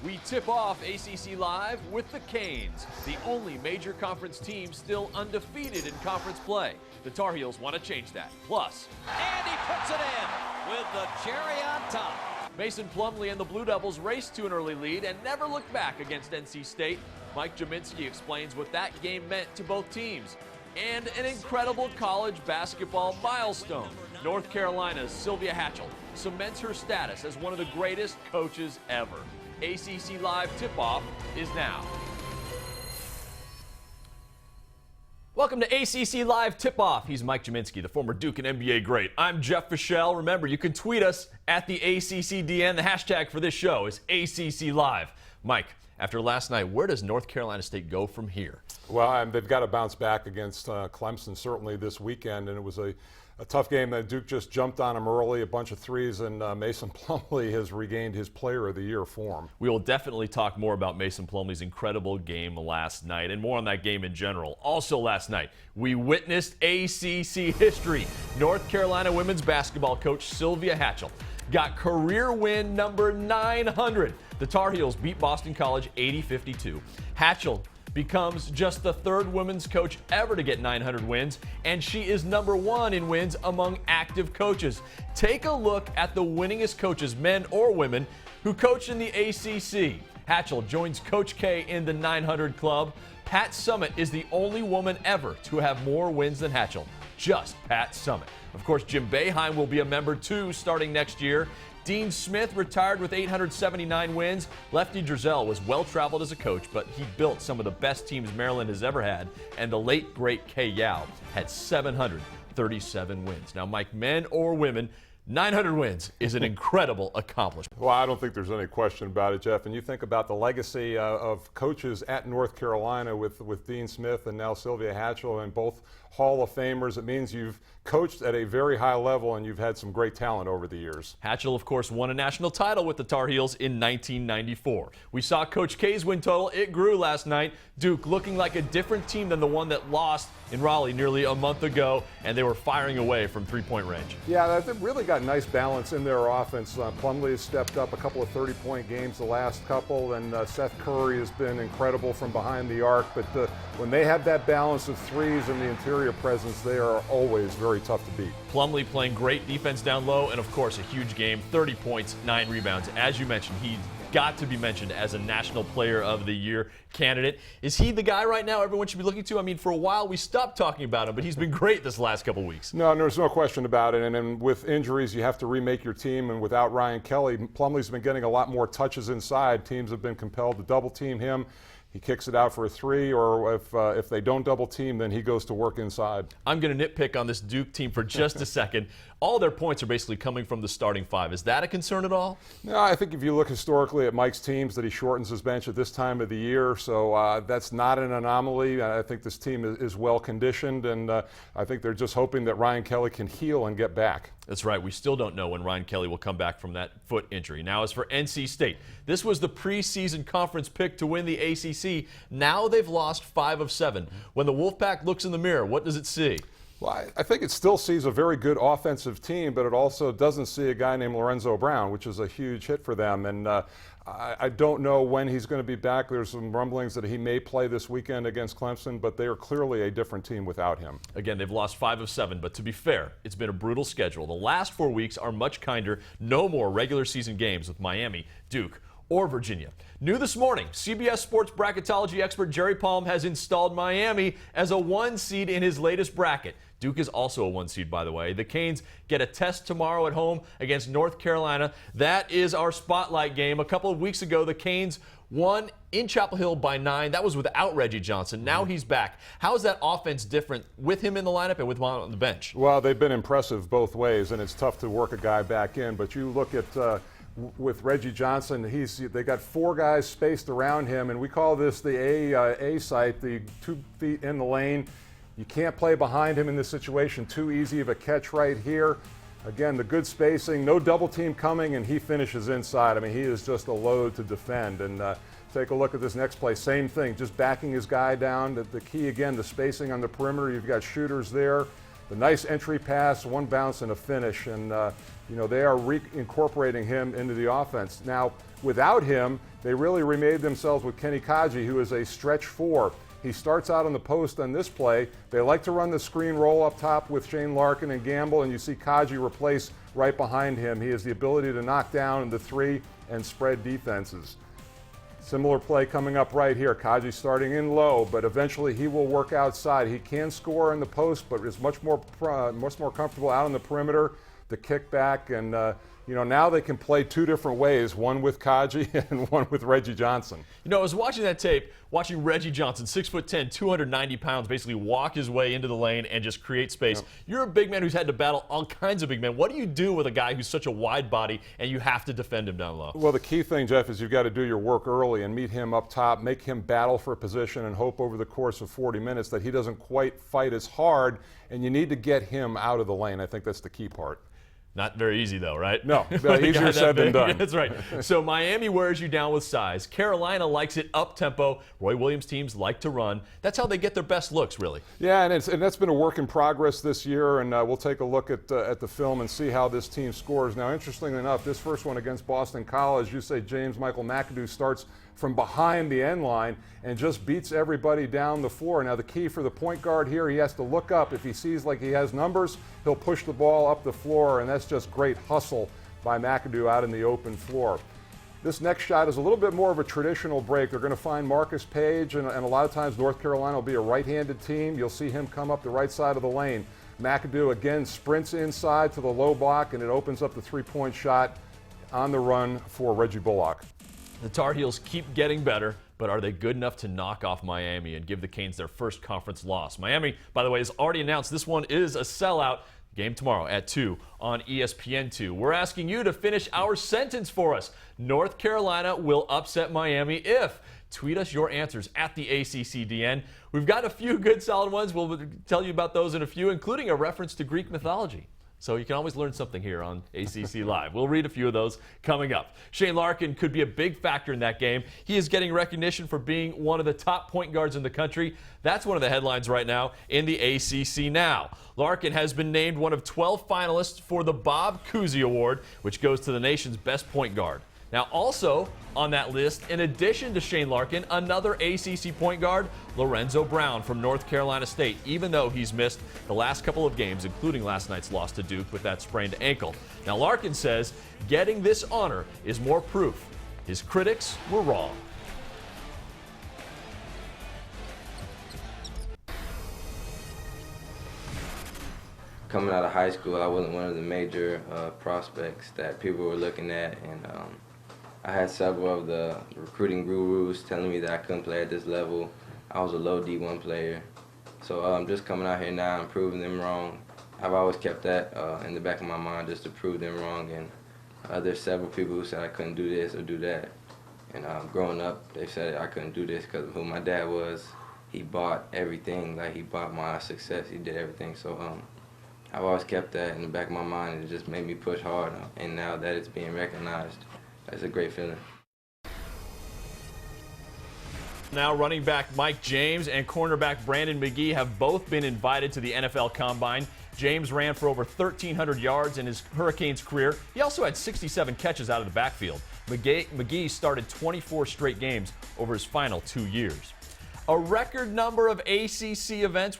We tip off ACC Live with the Canes, the only major conference team still undefeated in conference play. The Tar Heels want to change that. Plus, and he puts it in with the cherry on top. Mason Plumlee and the Blue Devils raced to an early lead and never looked back against NC State. Mike Jaminski explains what that game meant to both teams. And an incredible college basketball milestone. North Carolina's Sylvia Hatchell cements her status as one of the greatest coaches ever. ACC Live Tip-Off is now. Welcome to ACC Live Tip-Off. He's Mike Jaminski, the former Duke and NBA great. I'm Jeff Fischel. Remember, you can tweet us at the ACCDN. The hashtag for this show is ACC Live. Mike, after last night, where does North Carolina State go from here? Well, they've got to bounce back against Clemson certainly this weekend, and it was a tough game. Duke just jumped on them early, a bunch of threes, and Mason Plumlee has regained his Player of the Year form. We will definitely talk more about Mason Plumlee's incredible game last night and more on that game in general. Also last night, we witnessed ACC history. North Carolina women's basketball coach Sylvia Hatchell got career win number 900. The Tar Heels beat Boston College 80-52. Hatchell becomes just the third women's coach ever to get 900 wins, and she is number one in wins among active coaches. Take a look at the winningest coaches, men or women, who coach in the ACC. Hatchell joins Coach K in the 900 club. Pat Summitt is the only woman ever to have more wins than Hatchell. Just Pat Summitt. Of course, Jim Boeheim will be a member too starting next year. Dean Smith retired with 879 wins. Lefty Driesell was well-traveled as a coach, but he built some of the best teams Maryland has ever had. And the late, great Kay Yao had 737 wins. Now, Mike, men or women, 900 wins is an incredible accomplishment. Well, I don't think there's any question about it, Jeff. And you think about the legacy of coaches at North Carolina with Dean Smith and now Sylvia Hatchell, and both Hall of Famers. It means you've coached at a very high level and you've had some great talent over the years. Hatchell, of course, won a national title with the Tar Heels in 1994. We saw Coach K's win total. It grew last night. Duke looking like a different team than the one that lost in Raleigh nearly a month ago, and they were firing away from three-point range. Yeah, they've really got nice balance in their offense. Plumlee has stepped up a couple of 30-point games the last couple, and Seth Curry has been incredible from behind the arc. But when they have that balance of threes and the interior presence, they are always very tough to beat. Plumlee playing great defense down low, and of course a huge game, 30 points, 9 rebounds. As you mentioned, he's got to be mentioned as a National Player of the Year candidate. Is he the guy right now everyone should be looking to? I mean, for a while we stopped talking about him, but he's been great this last couple weeks. No, there's no question about it. And with injuries, you have to remake your team. And without Ryan Kelly, Plumlee's been getting a lot more touches inside. Teams have been compelled to double team him. He kicks it out for a three, or if they don't double team, then he goes to work inside. I'm going to nitpick on this Duke team for just a second. All their points are basically coming from the starting five. Is that a concern at all? No, I think if you look historically at Mike's teams, that he shortens his bench at this time of the year, so that's not an anomaly. I think this team is well conditioned, and I think they're just hoping that Ryan Kelly can heal and get back. That's right. We still don't know when Ryan Kelly will come back from that foot injury. Now, as for NC State, this was the preseason conference pick to win the ACC. Now they've lost 5 of 7. When the Wolfpack looks in the mirror, what does it see? Well, I think it still sees a very good offensive team, but it also doesn't see a guy named Lorenzo Brown, which is a huge hit for them. And I don't know when he's going to be back. There's some rumblings that he may play this weekend against Clemson, but they are clearly a different team without him. Again, they've lost 5 of 7, but to be fair, it's been a brutal schedule. The last 4 weeks are much kinder. No more regular season games with Miami, Duke, or Virginia. New this morning, CBS Sports bracketology expert Jerry Palm has installed Miami as a 1 seed in his latest bracket. Duke is also a 1 seed, by the way. The Canes get a test tomorrow at home against North Carolina. That is our spotlight game. A couple of weeks ago, the Canes won in Chapel Hill by 9. That was without Reggie Johnson. Now he's back. How is that offense different with him in the lineup and with him on the bench? Well, they've been impressive both ways, and it's tough to work a guy back in. But you look at with Reggie Johnson, they got 4 guys spaced around him, and we call this the A site, the 2 feet in the lane. You can't play behind him in this situation. Too easy of a catch right here. Again, the good spacing, no double team coming, and he finishes inside. I mean, he is just a load to defend. And take a look at this next play. Same thing, just backing his guy down. The key, again, the spacing on the perimeter. You've got shooters there. the nice entry pass, one bounce and a finish, and they are reincorporating him into the offense. Now, without him, they really remade themselves with Kenny Kaji, who is a stretch 4. He starts out on the post on this play. They like to run the screen roll up top with Shane Larkin and Gamble, and you see Kaji replace right behind him. He has the ability to knock down the 3 and spread defenses. Similar play coming up right here. Kaji starting in low, but eventually he will work outside. He can score in the post, but is much more comfortable out on the perimeter. The kickback, and now they can play 2 different ways, one with Kaji and one with Reggie Johnson. I was watching that tape, watching Reggie Johnson, 6'10", 290 pounds, basically walk his way into the lane and just create space. Yep. You're a big man who's had to battle all kinds of big men. What do you do with a guy who's such a wide body and you have to defend him down low? Well, the key thing, Jeff, is you've got to do your work early and meet him up top, make him battle for a position, and hope over the course of 40 minutes that he doesn't quite fight as hard, and you need to get him out of the lane. I think that's the key part. Not very easy, though, right? No, easier said than done. That's right. So Miami wears you down with size. Carolina likes it up-tempo. Roy Williams' teams like to run. That's how they get their best looks, really. Yeah, and that's been a work in progress this year, and we'll take a look at the film and see how this team scores. Now, interestingly enough, this first one against Boston College, you say James Michael McAdoo starts from behind the end line and just beats everybody down the floor. Now, the key for the point guard here, he has to look up. If he sees like he has numbers, he'll push the ball up the floor, and that's just great hustle by McAdoo out in the open floor. This next shot is a little bit more of a traditional break. They're going to find Marcus Page, and a lot of times North Carolina will be a right-handed team. You'll see him come up the right side of the lane. McAdoo again sprints inside to the low block, and it opens up the three-point shot on the run for Reggie Bullock. The Tar Heels keep getting better, but are they good enough to knock off Miami and give the Canes their first conference loss? Miami, by the way, has already announced this one is a sellout. Game tomorrow at 2 on ESPN2. We're asking you to finish our sentence for us. North Carolina will upset Miami if. Tweet us your answers at the ACCDN. We've got a few good solid ones. We'll tell you about those in a few, including a reference to Greek mythology. So you can always learn something here on ACC Live. We'll read a few of those coming up. Shane Larkin could be a big factor in that game. He is getting recognition for being one of the top point guards in the country. That's one of the headlines right now in the ACC now. Larkin has been named one of 12 finalists for the Bob Cousy Award, which goes to the nation's best point guard. Now, also on that list, in addition to Shane Larkin, another ACC point guard, Lorenzo Brown from North Carolina State, even though he's missed the last couple of games, including last night's loss to Duke with that sprained ankle. Now, Larkin says getting this honor is more proof his critics were wrong. Coming out of high school, I wasn't one of the major prospects that people were looking at, and I had several of the recruiting gurus telling me that I couldn't play at this level. I was a low D1 player. So I'm just coming out here now and proving them wrong. I've always kept that in the back of my mind just to prove them wrong, and there's several people who said I couldn't do this or do that. And growing up, they said I couldn't do this because of who my dad was. He bought everything, like he bought my success, he did everything. So I've always kept that in the back of my mind, and it just made me push hard. And now that it's being recognized, it's a great feeling. Now running back Mike James and cornerback Brandon McGee have both been invited to the NFL Combine. James ran for over 1,300 yards in his Hurricanes career. He also had 67 catches out of the backfield. McGee started 24 straight games over his final 2 years. A record number of ACC events,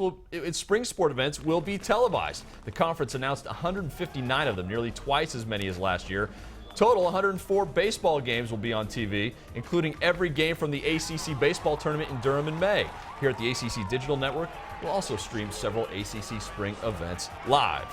spring sport events, will be televised. The conference announced 159 of them, nearly twice as many as last year. Total 104 baseball games will be on TV, including every game from the ACC baseball tournament in Durham in May. Here at the ACC Digital Network, we'll also stream several ACC spring events live.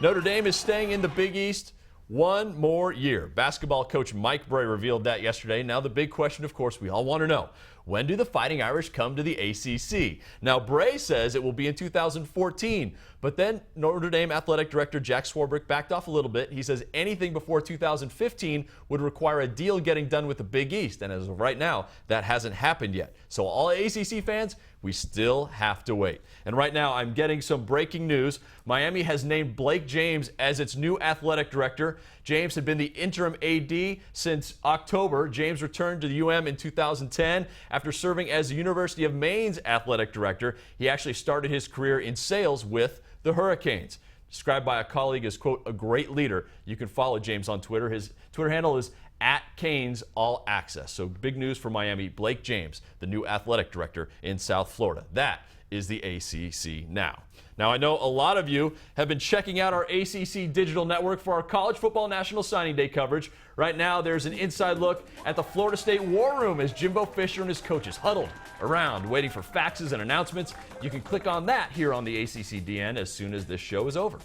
Notre Dame is staying in the Big East one more year. Basketball coach Mike Brey revealed that yesterday. Now the big question, of course, we all want to know. When do the Fighting Irish come to the ACC? Now, Brey says it will be in 2014, but then Notre Dame Athletic Director Jack Swarbrick backed off a little bit. He says anything before 2015 would require a deal getting done with the Big East, and as of right now, that hasn't happened yet. So all ACC fans, we still have to wait. And right now, I'm getting some breaking news. Miami has named Blake James as its new athletic director. James had been the interim AD since October. James returned to the UM in 2010 after serving as the University of Maine's athletic director. He actually started his career in sales with the Hurricanes. Described by a colleague as, quote, a great leader. You can follow James on Twitter. His Twitter handle is @CanesAllAccess. So big news for Miami. Blake James, the new athletic director in South Florida. That is the ACC now. Now, I know a lot of you have been checking out our ACC digital network for our College Football National Signing Day coverage. Right now, there's an inside look at the Florida State War Room as Jimbo Fisher and his coaches huddled around waiting for faxes and announcements. You can click on that here on the ACC DN as soon as this show is over.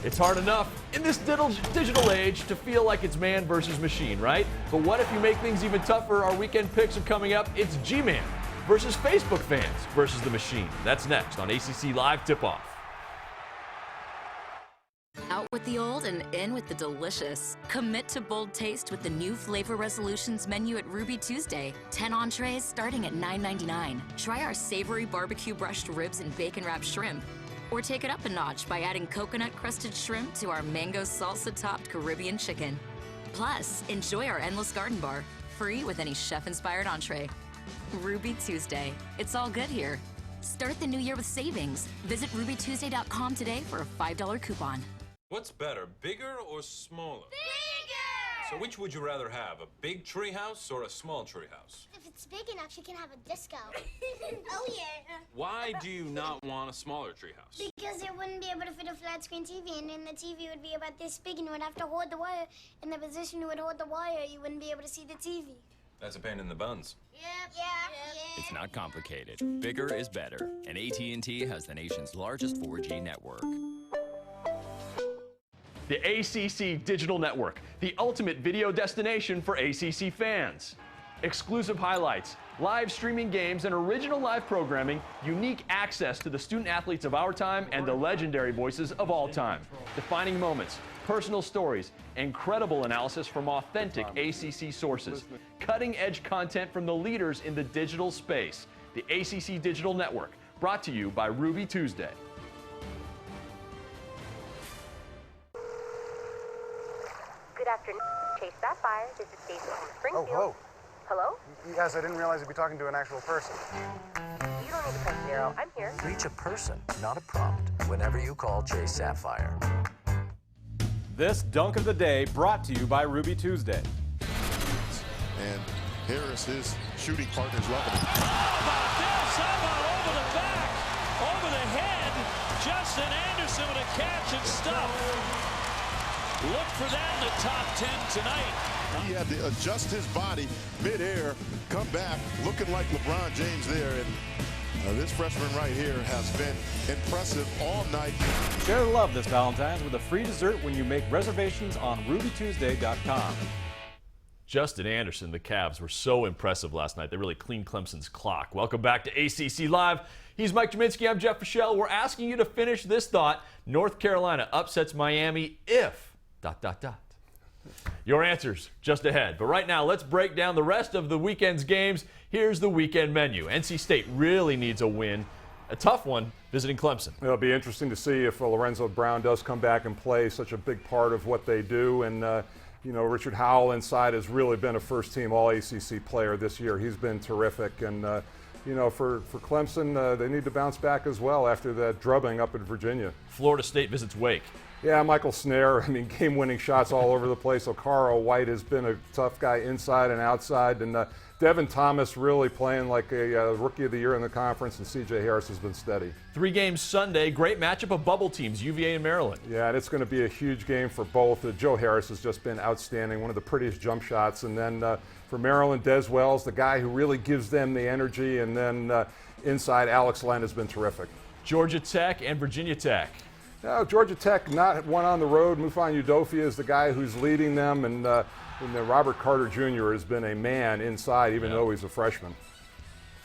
It's hard enough in this digital age to feel like it's man versus machine, right? But what if you make things even tougher? Our weekend picks are coming up. It's G-Man versus Facebook fans versus the machine. That's next on ACC Live Tip-Off. Out with the old and in with the delicious. Commit to bold taste with the new Flavor Resolutions menu at Ruby Tuesday. 10 entrees starting at $9.99. Try our savory barbecue brushed ribs and bacon wrapped shrimp. Or take it up a notch by adding coconut-crusted shrimp to our mango salsa-topped Caribbean chicken. Plus, enjoy our endless garden bar, free with any chef-inspired entree. Ruby Tuesday. It's all good here. Start the new year with savings. Visit rubytuesday.com today for a $5 coupon. What's better, bigger or smaller? Bigger! So which would you rather have, a big tree house or a small tree house? If it's big enough, you can have a disco. Oh, yeah. Why do you not want a smaller tree house? Because it wouldn't be able to fit a flat screen TV, and then the TV would be about this big, and you would have to hold the wire. In the position you would hold the wire, you wouldn't be able to see the TV. That's a pain in the buns. Yep. It's not complicated. Bigger is better, and AT&T has the nation's largest 4G network. The ACC Digital Network, the ultimate video destination for ACC fans. Exclusive highlights, live streaming games, and original live programming, unique access to the student athletes of our time and the legendary voices of all time. Defining moments, personal stories, incredible analysis from authentic ACC sources, cutting-edge content from the leaders in the digital space. The ACC Digital Network, brought to you by Ruby Tuesday. Good afternoon, Chase Sapphire. This is Stacy from Springfield. Oh, Hello? yes, I didn't realize you'd be talking to an actual person. You don't need to press 0. I'm here. Reach a person, not a prompt, whenever you call Chase Sapphire. This dunk of the day brought to you by Ruby Tuesday. And Harris, his shooting partner's loving it. How about this? How about over the back, over the head? Justin Anderson with a catch and stuff. Look for that in the top 10 tonight. He had to adjust his body midair, come back looking like LeBron James there. And this freshman right here has been impressive all night. Share the love this Valentine's with a free dessert when you make reservations on rubytuesday.com. Justin Anderson, the Cavs were so impressive last night. They really cleaned Clemson's clock. Welcome back to ACC Live. He's Mike Jaminski. I'm Jeff Fischel. We're asking you to finish this thought. North Carolina upsets Miami if... ... Your answers just ahead. But right now, let's break down the rest of the weekend's games. Here's the weekend menu. NC State really needs a win. A tough one visiting Clemson. It'll be interesting to see if Lorenzo Brown does come back and play such a big part of what they do. And, you know, Richard Howell inside has really been a first-team All-ACC player this year. He's been terrific. And, you know, for Clemson, they need to bounce back as well after that drubbing up in Virginia. Florida State visits Wake. Yeah, Michael Snare, I mean, game-winning shots all over the place. Okaro White has been a tough guy inside and outside. And Devin Thomas really playing like a Rookie of the Year in the conference, and C.J. Harris has been steady. 3 games Sunday, great matchup of bubble teams, UVA and Maryland. Yeah, and it's going to be a huge game for both. Joe Harris has just been outstanding, one of the prettiest jump shots. And then for Maryland, Des Wells, the guy who really gives them the energy. And then inside, Alex Len has been terrific. Georgia Tech and Virginia Tech. No, Georgia Tech not one on the road. Mufan Udofia is the guy who's leading them, and Robert Carter Jr. has been a man inside, even though he's a freshman.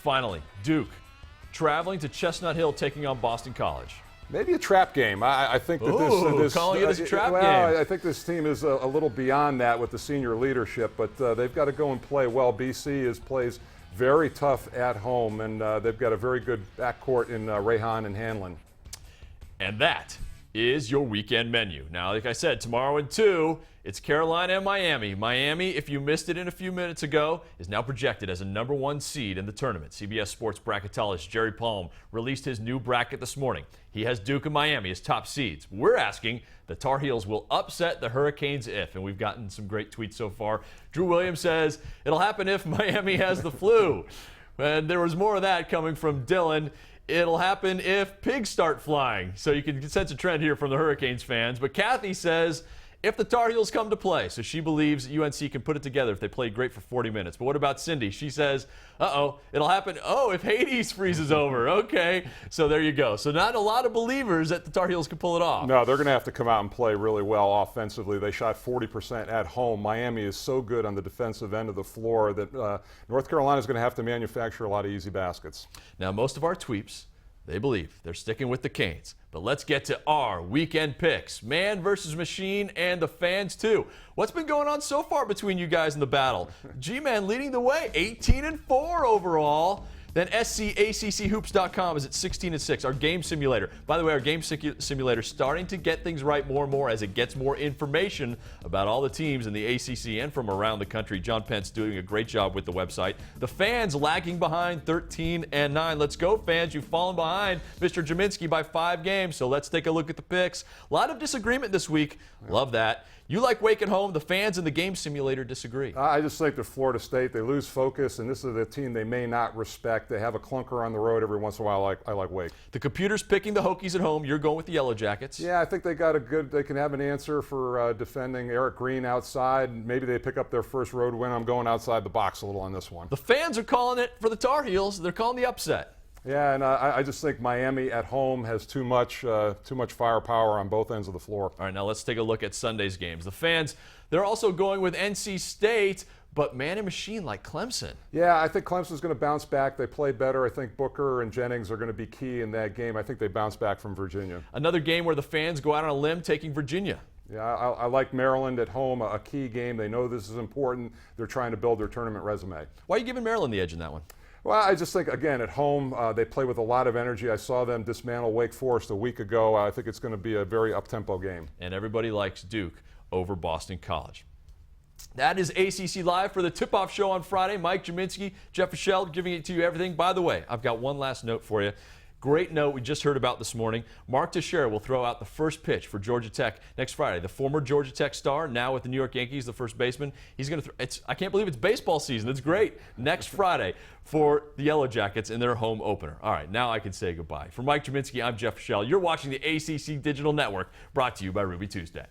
Finally, Duke traveling to Chestnut Hill, taking on Boston College. Maybe a trap game. I think that this calling it a trap game. I think this team is a little beyond that with the senior leadership, but they've got to go and play well. BC plays very tough at home, and they've got a very good backcourt in Rayhan and Hanlon. And that is your weekend menu. Now, like I said, tomorrow at 2, it's Carolina and Miami. Miami, if you missed it in a few minutes ago, is now projected as a #1 seed in the tournament. CBS Sports bracketologist Jerry Palm released his new bracket this morning. He has Duke and Miami as top seeds. We're asking the Tar Heels will upset the Hurricanes if, and we've gotten some great tweets so far. Drew Williams says it'll happen if Miami has the flu. And there was more of that coming from Dylan. It'll happen if pigs start flying. So you can sense a trend here from the Hurricanes fans. But Kathy says if the Tar Heels come to play. So she believes UNC can put it together if they play great for 40 minutes. But what about Cindy? She says, it'll happen, if Hades freezes over. Okay, so there you go. So not a lot of believers that the Tar Heels can pull it off. No, they're going to have to come out and play really well offensively. They shot 40% at home. Miami is so good on the defensive end of the floor that North Carolina is going to have to manufacture a lot of easy baskets. Now, most of our tweeps, they believe they're sticking with the Canes. But let's get to our weekend picks. Man versus machine and the fans too. What's been going on so far between you guys in the battle? G-Man leading the way, 18-4 overall. Then ACCHoops.com is at 16-6. Our game simulator. By the way, our game simulator starting to get things right more and more as it gets more information about all the teams in the ACC and from around the country. John Pence doing a great job with the website. The fans lagging behind 13-9. Let's go, fans. You've fallen behind Mr. Jaminski by 5 games. So let's take a look at the picks. A lot of disagreement this week. Love that. You like Wake at home. The fans in the game simulator disagree. I just think that Florida State, they lose focus, and this is a team they may not respect. They have a clunker on the road every once in a while. I like Wake. The computer's picking the Hokies at home. You're going with the Yellow Jackets. Yeah, I think they can have an answer for defending Eric Green outside. Maybe they pick up their first road win. I'm going outside the box a little on this one. The fans are calling it for the Tar Heels. They're calling the upset. Yeah, and I just think Miami at home has too much firepower on both ends of the floor. All right, now let's take a look at Sunday's games. The fans, they're also going with NC State, but man and machine like Clemson. Yeah, I think Clemson's going to bounce back. They play better. I think Booker and Jennings are going to be key in that game. I think they bounce back from Virginia. Another game where the fans go out on a limb taking Virginia. Yeah, I like Maryland at home, a key game. They know this is important. They're trying to build their tournament resume. Why are you giving Maryland the edge in that one? Well, I just think, again, at home, they play with a lot of energy. I saw them dismantle Wake Forest a week ago. I think it's going to be a very up-tempo game. And everybody likes Duke over Boston College. That is ACC Live for the Tipoff Show on Friday. Mike Jaminski, Jeff Fischel giving it to you everything. By the way, I've got one last note for you. Great note we just heard about this morning. Mark Teixeira will throw out the first pitch for Georgia Tech next Friday. The former Georgia Tech star, now with the New York Yankees, the first baseman. He's going to I can't believe it's baseball season. It's great. Next Friday for the Yellow Jackets in their home opener. All right, now I can say goodbye. For Mike Jaminski, I'm Jeff Fischel. You're watching the ACC Digital Network, brought to you by Ruby Tuesday.